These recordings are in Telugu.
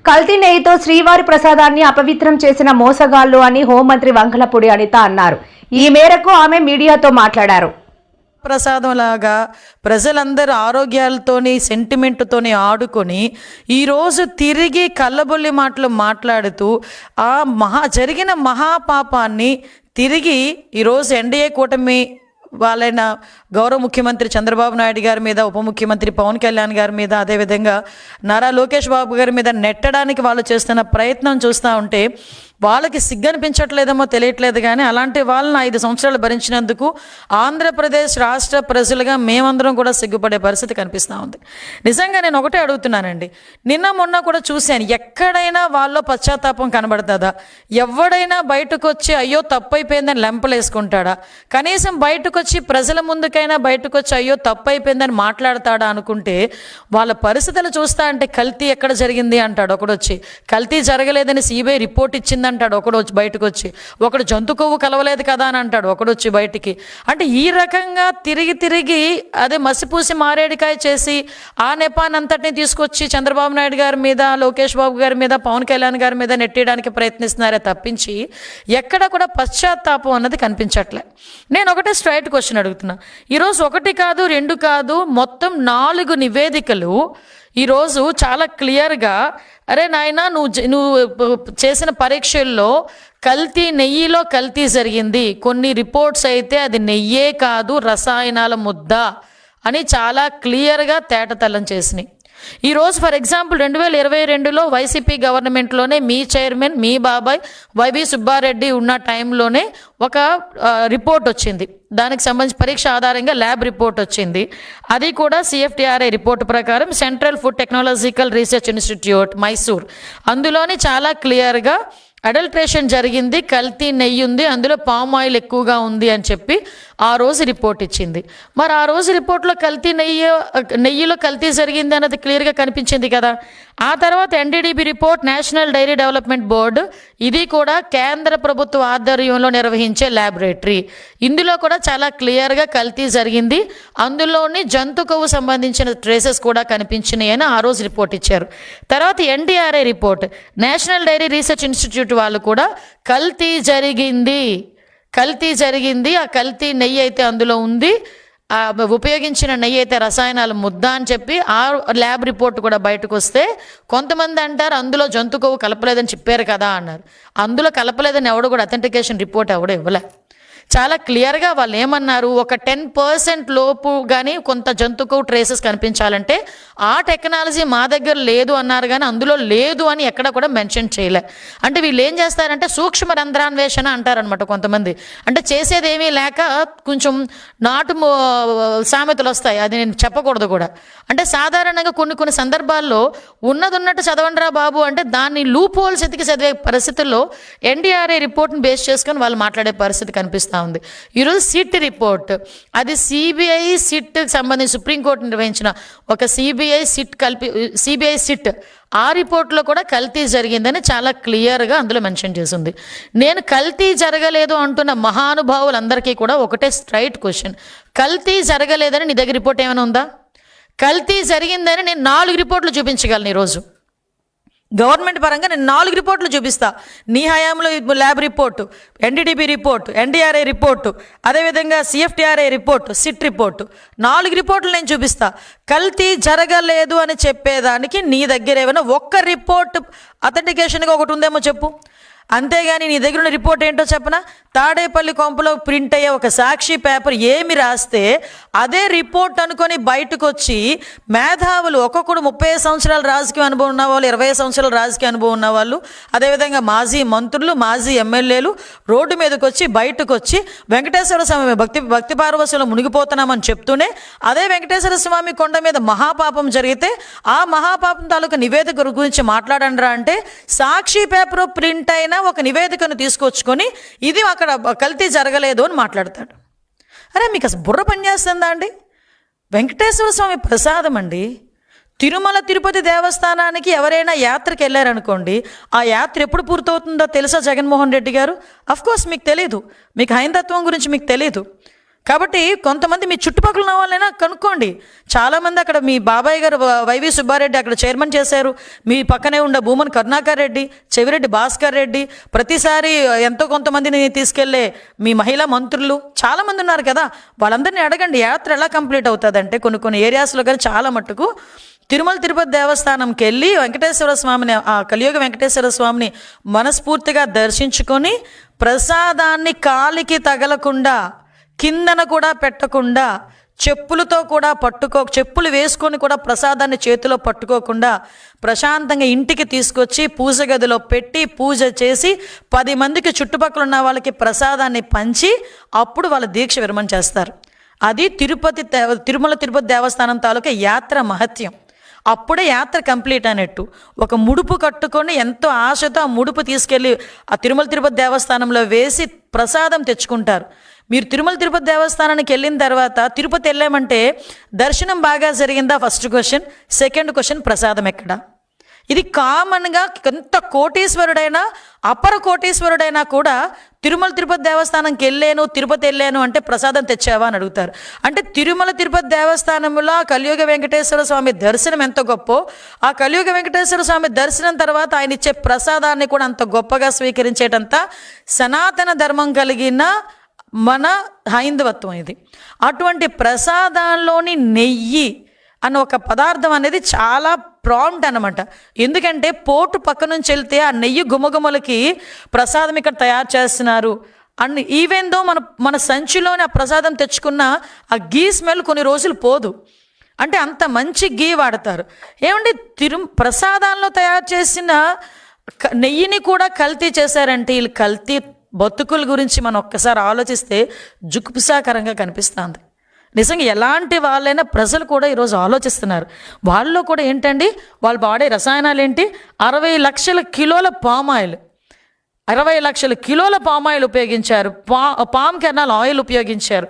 కల్తీ నెయ్యితో శ్రీవారి ప్రసాదాన్ని అపవిత్రం చేసిన మోసగాళ్లు అని హోంమంత్రి వంగలపూడి అనిత అన్నారు. ఈ మేరకు ఆమె మీడియాతో మాట్లాడారు. ప్రసాదం లాగా ప్రజలందరూ ఆరోగ్యాలతోని సెంటిమెంట్తోని ఆడుకొని ఈరోజు తిరిగి కళ్ళబొల్లి మాటలు మాట్లాడుతూ ఆ జరిగిన మహాపాపాన్ని తిరిగి ఈరోజు ఎన్డీఏ కూటమి వాళ్ళైన గౌరవ ముఖ్యమంత్రి చంద్రబాబు నాయుడు గారి మీద, ఉప ముఖ్యమంత్రి పవన్ కళ్యాణ్ గారి మీద, అదేవిధంగా నారా లోకేష్ బాబు గారి మీద నెట్టడానికి వాళ్ళు చేస్తున్న ప్రయత్నం చూస్తూ ఉంటే వాళ్ళకి సిగ్గనిపించట్లేదేమో తెలియట్లేదు. కానీ అలాంటి వాళ్ళని 5 సంవత్సరాలు భరించినందుకు ఆంధ్రప్రదేశ్ రాష్ట్ర ప్రజలుగా మేమందరం కూడా సిగ్గుపడే పరిస్థితి కనిపిస్తూ ఉంది. నిజంగా నేను ఒకటే అడుగుతున్నానండి, నిన్న మొన్న కూడా చూశాను, ఎక్కడైనా వాళ్ళలో పశ్చాత్తాపం కనబడుతుందా? ఎవడైనా బయటకు వచ్చి అయ్యో తప్పైపోయిందని లెంపలేసుకుంటాడా? కనీసం బయటకు వచ్చి ప్రజల ముందుకైనా బయటకు వచ్చి అయ్యో తప్పైపోయిందని మాట్లాడతాడా అనుకుంటే వాళ్ళ పరిస్థితులు చూస్తా అంటే కల్తీ ఎక్కడ జరిగింది అంటాడు ఒకడు వచ్చి, కల్తీ జరగలేదని సిబిఐ రిపోర్ట్ ఇచ్చింది అంటాడు ఒకడు వచ్చి, బయటకు వచ్చి ఒకడు జంతు కొవ్వు కలవలేదు కదా అని అంటాడు ఒకడు వచ్చి బయటికి. అంటే ఈ రకంగా తిరిగి అదే మసిపూసి మారేడికాయ చేసి ఆ నెపాన్ని అంతటిని తీసుకొచ్చి చంద్రబాబు నాయుడు గారి మీద, లోకేష్ బాబు గారి మీద, పవన్ కళ్యాణ్ గారి మీద నెట్టేయడానికి ప్రయత్నిస్తున్నారే తప్పించి ఎక్కడ కూడా పశ్చాత్తాపం అన్నది కనిపించట్లే. నేను ఒకటే స్ట్రైట్ క్వశ్చన్ అడుగుతున్నా. ఈరోజు 1 కాదు 2 కాదు మొత్తం 4 నివేదికలు ఈరోజు చాలా క్లియర్గా, అరే నాయన నువ్వు చేసిన పరీక్షల్లో నెయ్యిలో కల్తీ జరిగింది, కొన్ని రిపోర్ట్స్ అయితే అది నెయ్యే కాదు రసాయనాల ముద్ద అని చాలా క్లియర్గా తేటతెల్లం చేసినాయి. ఈరోజు ఫర్ ఎగ్జాంపుల్ 2022లో వైసీపీ గవర్నమెంట్లోనే మీ చైర్మన్, మీ బాబాయ్ వైవి సుబ్బారెడ్డి ఉన్న టైంలోనే ఒక రిపోర్ట్ వచ్చింది, దానికి సంబంధించి పరీక్ష ఆధారంగా ల్యాబ్ రిపోర్ట్ వచ్చింది. అది కూడా సిఎఫ్టిఆర్ఐ రిపోర్ట్ ప్రకారం central food technological research institute Mysore, అందులోని చాలా క్లియర్గా అడల్ట్రేషన్ జరిగింది, కల్తీ నెయ్యి ఉంది, అందులో పామ్ ఆయిల్ ఎక్కువగా ఉంది అని చెప్పి ఆ రోజు రిపోర్ట్ ఇచ్చింది. మరి ఆ రోజు రిపోర్ట్లో నెయ్యిలో కల్తీ జరిగింది అన్నది క్లియర్గా కనిపించింది కదా. ఆ తర్వాత NDDB report, national dairy development board, ఇది కూడా కేంద్ర ప్రభుత్వ ఆధ్వర్యంలో నిర్వహించే ల్యాబొరేటరీ, ఇందులో కూడా చాలా క్లియర్గా కల్తీ జరిగింది, అందులోని జంతు కొవ్వు సంబంధించిన ట్రేసెస్ కూడా కనిపించినాయి అని ఆ రోజు రిపోర్ట్ ఇచ్చారు. తర్వాత NDRI report, national dairy research institute వాళ్ళు కూడా కల్తీ జరిగింది, ఆ కల్తీ నెయ్యి అయితే అందులో ఉంది, ఉపయోగించిన నెయ్యి అయితే రసాయనాల ముద్ద అని చెప్పి ఆ ల్యాబ్ రిపోర్ట్ కూడా బయటకు వస్తే కొంతమంది అంటారు అందులో జంతు కొవ్వు కలపలేదని చెప్పారు కదా అన్నారు. అందులో కలపలేదని ఎవడు కూడా అథెంటికేషన్ రిపోర్ట్ ఎవడు ఇవ్వలే. చాలా క్లియర్గా వాళ్ళు ఏమన్నారు, ఒక 10% లోపు కానీ కొంత జంతు కొవ్వు ట్రేసెస్ కనిపించాలంటే ఆ టెక్నాలజీ మా దగ్గర లేదు అన్నారు, కానీ అందులో లేదు అని ఎక్కడ కూడా మెన్షన్ చేయలే. అంటే వీళ్ళు ఏం చేస్తారంటే సూక్ష్మ రంధ్రాన్వేషణ అంటారనమాట కొంతమంది. అంటే చేసేది ఏమీ లేక కొంచెం నాటు సామెతలు వస్తాయి, అది నేను చెప్పకూడదు కూడా. అంటే సాధారణంగా కొన్ని సందర్భాల్లో ఉన్నట్టు చదవండిరా బాబు అంటే దాన్ని లూప్ హోల్స్ ఎతికి చదివే పరిస్థితుల్లో ఎన్డీఆర్ఐ రిపోర్ట్ని బేస్ చేసుకొని వాళ్ళు మాట్లాడే పరిస్థితి కనిపిస్తూ ఉంది. ఈరోజు సిట్ రిపోర్ట్, అది సిబిఐ సిట్ సంబంధించి సుప్రీంకోర్టు నిర్వహించిన ఒక సిబిఐ సిట్ ఆ రిపోర్ట్లో కూడా కల్తీ జరిగిందని చాలా క్లియర్గా అందులో మెన్షన్ చేసింది. నేను కల్తీ జరగలేదు అంటున్న మహానుభావులందరికీ కూడా ఒకటే స్ట్రైట్ క్వశ్చన్, కల్తీ జరగలేదని నీ దగ్గర రిపోర్ట్ ఏమైనా ఉందా? కల్తీ జరిగిందని నేను 4 రిపోర్ట్లు చూపించగలను ఈరోజు. గవర్నమెంట్ పరంగా నేను 4 రిపోర్ట్లు చూపిస్తా. నీ హయాంలో lab report, NDDB report, NDRI report, అదేవిధంగా సిఎఫ్టిఆర్ఐ రిపోర్టు, సిట్ రిపోర్టు, 4 రిపోర్ట్లు నేను చూపిస్తా. కల్తీ జరగలేదు అని చెప్పేదానికి నీ దగ్గర ఏమైనా ఒక్క రిపోర్ట్ అథెంటికేషన్గా ఒకటి ఉందేమో చెప్పు. అంతేగాని నీ దగ్గర ఉన్న రిపోర్ట్ ఏంటో చెప్పనా? తాడేపల్లి కొంపలో ప్రింట్ అయ్యే ఒక సాక్షి పేపర్ ఏమి రాస్తే అదే రిపోర్ట్ అనుకొని బయటకు వచ్చి మేధావులు ఒక్కొక్కడు 30 సంవత్సరాల రాజకీయ అనుభవం ఉన్న వాళ్ళు, 20 సంవత్సరాల రాజకీయ అనుభవం ఉన్న వాళ్ళు, అదేవిధంగా మాజీ మంత్రులు, మాజీ ఎమ్మెల్యేలు రోడ్డు మీదకి వచ్చి బయటకు వచ్చి వెంకటేశ్వర స్వామి భక్తి పారవశ్యంలో మునిగిపోతున్నామని చెప్తూనే అదే వెంకటేశ్వర స్వామి కొండ మీద మహాపాపం జరిగితే ఆ మహాపాపం తాలూకు నివేదిక గురించి మాట్లాడండిరా అంటే సాక్షి పేపర్ ప్రింట్ అయిన ఒక నివేదికను తీసుకొచ్చుకొని ఇది అక్కడ కల్తీ జరగలేదు అని మాట్లాడతాడు. అరే మీకు అసలు బుర్ర పనిచేస్తుందా అండి? వెంకటేశ్వర స్వామి ప్రసాదం అండి. తిరుమల తిరుపతి దేవస్థానానికి ఎవరైనా యాత్రకి వెళ్ళారనుకోండి, ఆ యాత్ర ఎప్పుడు పూర్తవుతుందో తెలుసా జగన్మోహన్ రెడ్డి గారు? అఫ్కోర్స్ మీకు తెలీదు, మీకు హైందత్వం గురించి మీకు తెలీదు. కాబట్టి కొంతమంది మీ చుట్టుపక్కల ఉన్న వాళ్ళైనా కనుక్కోండి. చాలామంది అక్కడ మీ బాబాయ్ గారు వైవి సుబ్బారెడ్డి అక్కడ చైర్మన్ చేశారు, మీ పక్కనే ఉన్న భూమన్ కరుణాకర్ రెడ్డి, చెవిరెడ్డి భాస్కర్ రెడ్డి, ప్రతిసారి ఎంతో కొంతమందిని తీసుకెళ్లే మీ మహిళా మంత్రులు చాలామంది ఉన్నారు కదా, వాళ్ళందరినీ అడగండి యాత్ర ఎలా కంప్లీట్ అవుతుందంటే కొన్ని ఏరియాస్లో కానీ చాలా మట్టుకు తిరుమల తిరుపతి దేవస్థానంకి వెళ్ళి వెంకటేశ్వర స్వామిని, ఆ కలియుగ వెంకటేశ్వర స్వామిని మనస్ఫూర్తిగా దర్శించుకొని ప్రసాదాన్ని కాలికి తగలకుండా, కిందన కూడా పెట్టకుండా, చెప్పులతో కూడా చెప్పులు వేసుకొని కూడా ప్రసాదాన్ని చేతిలో పట్టుకోకుండా ప్రశాంతంగా ఇంటికి తీసుకొచ్చి పూజ గదిలో పెట్టి పూజ చేసి 10 మందికి చుట్టుపక్కల ఉన్న వాళ్ళకి ప్రసాదాన్ని పంచి అప్పుడు వాళ్ళ దీక్ష విరమణ చేస్తారు. అది తిరుమల తిరుపతి దేవస్థానం తాలూకా యాత్ర మహత్యం. అప్పుడే యాత్ర కంప్లీట్ అన్నట్టు. ఒక ముడుపు కట్టుకొని ఎంతో ఆశతో ఆ ముడుపు తీసుకెళ్ళి ఆ తిరుమల తిరుపతి దేవస్థానంలో వేసి ప్రసాదం తెచ్చుకుంటారు. మీరు తిరుమల తిరుపతి దేవస్థానానికి వెళ్ళిన తర్వాత తిరుపతి వెళ్ళామంటే దర్శనం బాగా జరిగిందా ఫస్ట్ క్వశ్చన్. సెకండ్ క్వశ్చన్, ప్రసాదం ఎక్కడ? ఇది కామన్గా ఎంత కోటీశ్వరుడైనా అపర కోటీశ్వరుడైనా కూడా తిరుమల తిరుపతి దేవస్థానంకి వెళ్ళాను, తిరుపతి వెళ్ళాను అంటే ప్రసాదం తెచ్చావా అని అడుగుతారు. అంటే తిరుమల తిరుపతి దేవస్థానంలో కలియుగ వెంకటేశ్వర స్వామి దర్శనం ఎంత గొప్పో, ఆ కలియుగ వెంకటేశ్వర స్వామి దర్శనం తర్వాత ఆయన ఇచ్చే ప్రసాదాన్ని కూడా అంత గొప్పగా స్వీకరించేటంత సనాతన ధర్మం కలిగిన మన హైందవత్వం ఇది. అటువంటి ప్రసాదాల్లోని నెయ్యి అన్న ఒక పదార్థం అనేది చాలా ప్రాంప్ట్ అనమాట. ఎందుకంటే పోటు పక్క నుంచి వెళ్తే ఆ నెయ్యి గుమగుమలకి ప్రసాదం ఇక్కడ తయారు చేస్తున్నారు అని ఈవెన్ దో మన సంచిలోని ఆ ప్రసాదం తెచ్చుకున్న ఆ గీ స్మెల్ కొన్ని రోజులు పోదు. అంటే అంత మంచి గీ వాడతారు. ఏమండి ప్రసాదాల్లో తయారు చేసిన నెయ్యిని కూడా కల్తీ చేశారంటే వీళ్ళు కల్తీ బతుకుల గురించి మనం ఒక్కసారి ఆలోచిస్తే జుగుప్సాకరంగా కనిపిస్తుంది. నిజంగా ఎలాంటి వాళ్ళైనా ప్రజలు కూడా ఈరోజు ఆలోచిస్తున్నారు. వాళ్ళలో కూడా ఏంటండి, వాళ్ళు వాడే రసాయనాలు ఏంటి, 60 లక్షల కిలోల పామాయిల్, 60 లక్షల కిలోల పామాయిల్ ఉపయోగించారు. పామ్ కెర్నల్ ఆయిల్ ఉపయోగించారు.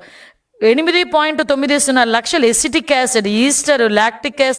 8.90 లక్షల acetic acid, Easter, lactic acid